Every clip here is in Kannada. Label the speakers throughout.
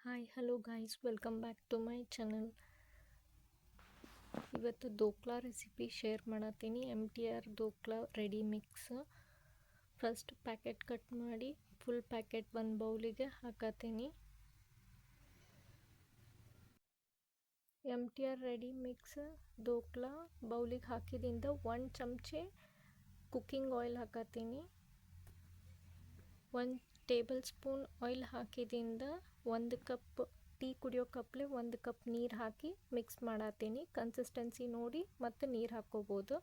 Speaker 1: Hi hello guys, welcome back to my channel. ಇವತ್ತು ದೋಕ್ಲಾ ರೆಸಿಪಿ ಶೇರ್ ಮಾಡತ್ತೀನಿ. MTR dhokla ready mix. First packet cut ಮಾಡಿ ಫುಲ್ ಪ್ಯಾಕೆಟ್ ಒಂದು ಬೌಲಿಗೆ ಹಾಕತ್ತೀನಿ. MTR ರೆಡಿ ಮಿಕ್ಸ್ ದೋಕ್ಲಾ ಬೌಲಿಗೆ ಹಾಕಿದಿಂದ 1 ಚಮಚೆ ಕುಕ್ಕಿಂಗ್ ಆಯಿಲ್ ಹಾಕತ್ತೀನಿ. 1 ಟೇಬಲ್ ಸ್ಪೂನ್ ಆಯಿಲ್ ಹಾಕಿದಿಂದ 1 ಕಪ್ ಟೀ ಕುಡಿಯೋ ಕಪ್ಲೆ 1 ಕಪ್ ನೀರು ಹಾಕಿ ಮಿಕ್ಸ್ ಮಾಡತ್ತೀನಿ. ಕನ್ಸಿಸ್ಟೆನ್ಸಿ ನೋಡಿ ಮತ್ತು ನೀರು ಹಾಕೋಬೋದು.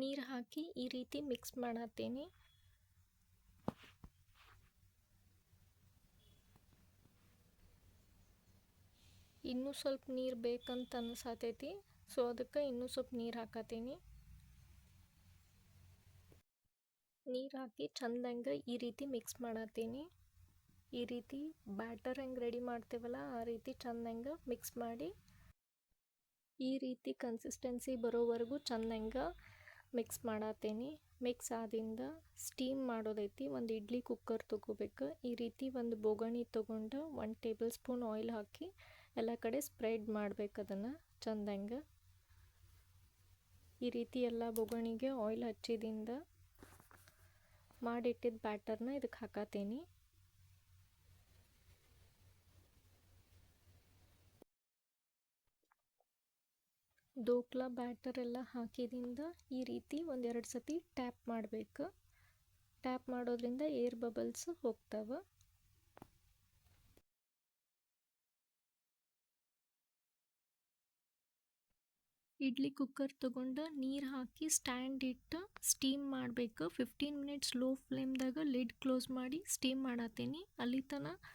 Speaker 1: ನೀರು ಹಾಕಿ ಈ ರೀತಿ ಮಿಕ್ಸ್ ಮಾಡತ್ತೀನಿ. ಇನ್ನೂ ಸ್ವಲ್ಪ ನೀರು ಬೇಕಂತ ಅನಿಸತೈತಿ, ಸೊ ಅದಕ್ಕೆ ಇನ್ನೂ ಸ್ವಲ್ಪ ನೀರು ಹಾಕತ್ತೀನಿ. ನೀರು ಹಾಕಿ ಚಂದಂಗೆ ಈ ರೀತಿ ಮಿಕ್ಸ್ ಮಾಡತ್ತೀನಿ. ಈ ರೀತಿ ಬ್ಯಾಟರ್ ಹೆಂಗೆ ರೆಡಿ ಮಾಡ್ತೇವಲ್ಲ ಆ ರೀತಿ ಚಂದಂಗೆ ಮಿಕ್ಸ್ ಮಾಡಿ ಈ ರೀತಿ ಕನ್ಸಿಸ್ಟೆನ್ಸಿ ಬರೋವರೆಗೂ ಚಂದಂಗೆ ಮಿಕ್ಸ್ ಮಾಡತ್ತೀನಿ. ಮಿಕ್ಸ್ ಆದಿಂದ ಸ್ಟೀಮ್ ಮಾಡೋದೈತಿ. ಒಂದು ಇಡ್ಲಿ ಕುಕ್ಕರ್ ತೊಗೋಬೇಕು. ಈ ರೀತಿ ಒಂದು ಬೋಗಣಿ ತೊಗೊಂಡು 1 ಟೇಬಲ್ ಸ್ಪೂನ್ ಆಯಿಲ್ ಹಾಕಿ ಎಲ್ಲ ಕಡೆ ಸ್ಪ್ರೆಡ್ ಮಾಡ್ಬೇಕು. ಅದನ್ನು ಚಂದಂಗೆ ಈ ರೀತಿ ಎಲ್ಲ ಬೋಗಣಿಗೆ ಆಯಿಲ್ ಹಚ್ಚಿದಿಂದ ಮಾಡಿಟ್ಟಿದ್ದ ಬ್ಯಾಟರ್ನ ಇದಕ್ಕೆ ಹಾಕತ್ತೀನಿ. ದೋಕ್ಲಾ ಬ್ಯಾಟರ್ ಎಲ್ಲ ಹಾಕಿದಿಂದ ಈ ರೀತಿ ಒಂದೆರಡು ಸತಿ ಟ್ಯಾಪ್ ಮಾಡಬೇಕು. ಟ್ಯಾಪ್ ಮಾಡೋದ್ರಿಂದ ಏರ್ ಬಬಲ್ಸ್ ಹೋಗ್ತಾವೆ. ಇಡ್ಲಿ ಕುಕ್ಕರ್ ತೊಗೊಂಡು ನೀರು ಹಾಕಿ ಸ್ಟ್ಯಾಂಡ್ ಇಟ್ಟು ಸ್ಟೀಮ್ ಮಾಡಬೇಕು. 15 ಮಿನಿಟ್ಸ್ ಲೋ ಫ್ಲೇಮ್ದಾಗ ಲಿಡ್ ಕ್ಲೋಸ್ ಮಾಡಿ ಸ್ಟೀಮ್ ಮಾಡತ್ತೀನಿ. ಅಲ್ಲಿ ತನಕ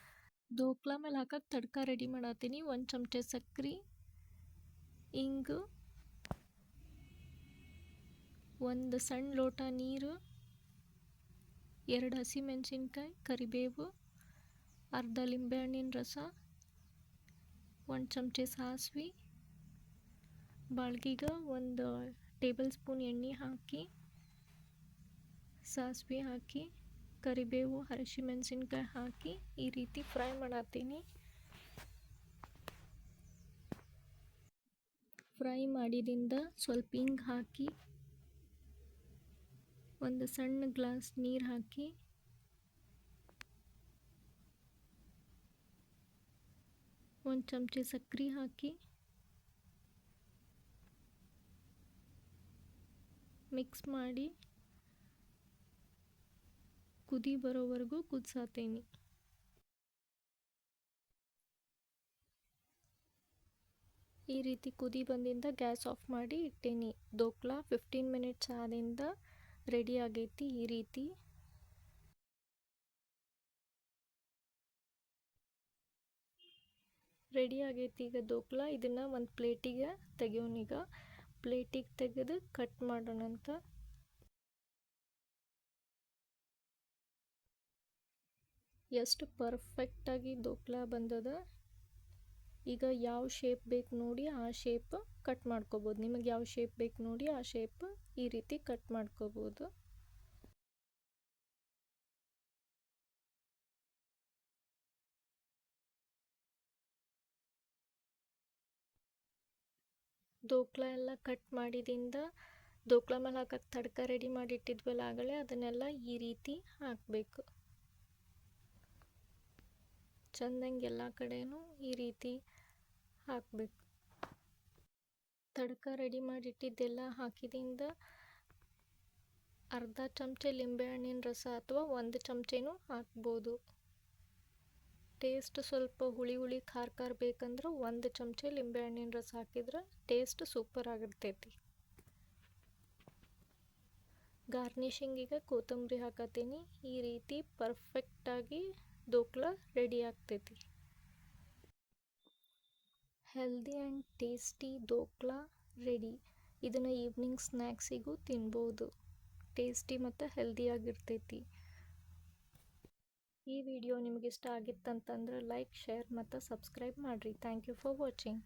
Speaker 1: ದೋಕ್ಲಾ ಮೇಲೆ ಹಾಕಕ್ಕೆ ತಡ್ಕ ರೆಡಿ ಮಾಡತ್ತೀನಿ. 1 ಚಮಚೆ ಸಕ್ರೆ, ಇಂಗು, 1 ಸಣ್ಣ ಲೋಟ ನೀರು, 2 ಹಸಿಮೆಣಸಿನ್ಕಾಯಿ, ಕರಿಬೇವು, ಅರ್ಧ ಲಿಂಬೆಹಣ್ಣಿನ ರಸ, 1 ಚಮಚೆ ಸಾಸಿವೆ, ಬಾಳ್ಗಿಗೆ 1 ಟೇಬಲ್ ಸ್ಪೂನ್ ಎಣ್ಣೆ ಹಾಕಿ ಸಾಸಿವೆ ಹಾಕಿ ಕರಿಬೇವು ಹಸಿಮೆಣಸಿನ್ಕಾಯಿ ಹಾಕಿ ಈ ರೀತಿ ಫ್ರೈ ಮಾಡತ್ತೀನಿ. ಫ್ರೈ ಮಾಡಿದಿಂದ ಸ್ವಲ್ಪ ಹಿಂಗೆ ಹಾಕಿ 1 ಸಣ್ಣ ಗ್ಲಾಸ್ ನೀರು ಹಾಕಿ ಒಂದು ಚಮಚೆ ಸಕ್ರೆ ಹಾಕಿ ಮಿಕ್ಸ್ ಮಾಡಿ ಕುದಿ ಬರೋವರೆಗೂ ಕುದಿಸತ್ತೀನಿ. ಈ ರೀತಿ ಕುದಿ ಬಂದಿಂದ ಗ್ಯಾಸ್ ಆಫ್ ಮಾಡಿ ಇಟ್ಟೇನಿ. ದೋಕ್ಲಾ 15 ಮಿನಿಟ್ಸ್ ಆದಿಂದ ರೆಡಿ ಆಗೈತಿ. ಈ ರೀತಿ ರೆಡಿ ಆಗೈತಿ ಈಗ ದೋಕ್ಲಾ. ಇದನ್ನು ಒಂದು ಪ್ಲೇಟಿಗೆ ತೆಗಿಯೋನೀಗ. ಪ್ಲೇಟಿಗೆ ತೆಗೆದು ಕಟ್ ಮಾಡೋಣಂತ. ಎಷ್ಟು ಪರ್ಫೆಕ್ಟಾಗಿ ದೋಕ್ಲಾ ಬಂದದ. ಈಗ ಯಾವ ಶೇಪ್ ಬೇಕು ನೋಡಿ ಆ ಶೇಪ್ ಕಟ್ ಮಾಡ್ಕೋಬೋದು. ನಿಮಗೆ ಯಾವ ಶೇಪ್ ಬೇಕು ನೋಡಿ ಆ ಶೇಪ್ ಈ ರೀತಿ ಕಟ್ ಮಾಡ್ಕೋಬೋದು. ದೋಕ್ಲಾ ಎಲ್ಲ ಕಟ್ ಮಾಡಿದಿಂದ ದೋಕ್ಲಾ ಮೇಲೆ ಹಾಕಕ್ಕೆ ತಡ್ಕ ರೆಡಿ ಮಾಡಿ ಇಟ್ಟಿದ್ವಲ್ಲ ಆಗಲೇ ಅದನ್ನೆಲ್ಲ ಈ ರೀತಿ ಹಾಕಬೇಕು. ಚಂದಂಗೆ ಎಲ್ಲ ಕಡೆನೂ ಈ ರೀತಿ ಹಾಕಬೇಕು. ತಡ್ಕ ರೆಡಿ ಮಾಡಿಟ್ಟಿದ್ದೆಲ್ಲ ಹಾಕಿದಿಂದ ಅರ್ಧ ಚಮಚೆ ಲಿಂಬೆಹಣ್ಣಿನ ರಸ ಅಥವಾ 1 ಚಮಚೆನೂ ಹಾಕ್ಬೋದು. ಟೇಸ್ಟ್ ಸ್ವಲ್ಪ ಹುಳಿ ಹುಳಿ ಖಾರ ಖಾರ ಬೇಕಂದ್ರೆ 1 ಚಮಚೆ ಲಿಂಬೆಹಣ್ಣಿನ ರಸ ಹಾಕಿದ್ರೆ ಟೇಸ್ಟ್ ಸೂಪರ್ ಆಗಿರ್ತೈತಿ. ಗಾರ್ನಿಷಿಂಗಿಗೆ ಕೊತ್ತಂಬರಿ ಹಾಕತ್ತೀನಿ. ಈ ರೀತಿ ಪರ್ಫೆಕ್ಟಾಗಿ ದೋಕ್ಲಾ ರೆಡಿ ಆಗ್ತೈತಿ. Healthy and tasty dhokla ready. ಇದನ್ನು ಈವ್ನಿಂಗ್ ಸ್ನ್ಯಾಕ್ಸಿಗೂ ತಿನ್ಬೋದು. ಟೇಸ್ಟಿ ಮತ್ತು ಹೆಲ್ದಿಯಾಗಿರ್ತೈತಿ. ಈ ವಿಡಿಯೋ ನಿಮಗೆ ಇಷ್ಟ ಆಗಿತ್ತಂತಂದ್ರೆ ಲೈಕ್, ಶೇರ್ ಮತ್ತು ಸಬ್ಸ್ಕ್ರೈಬ್ ಮಾಡಿರಿ. Thank you for watching.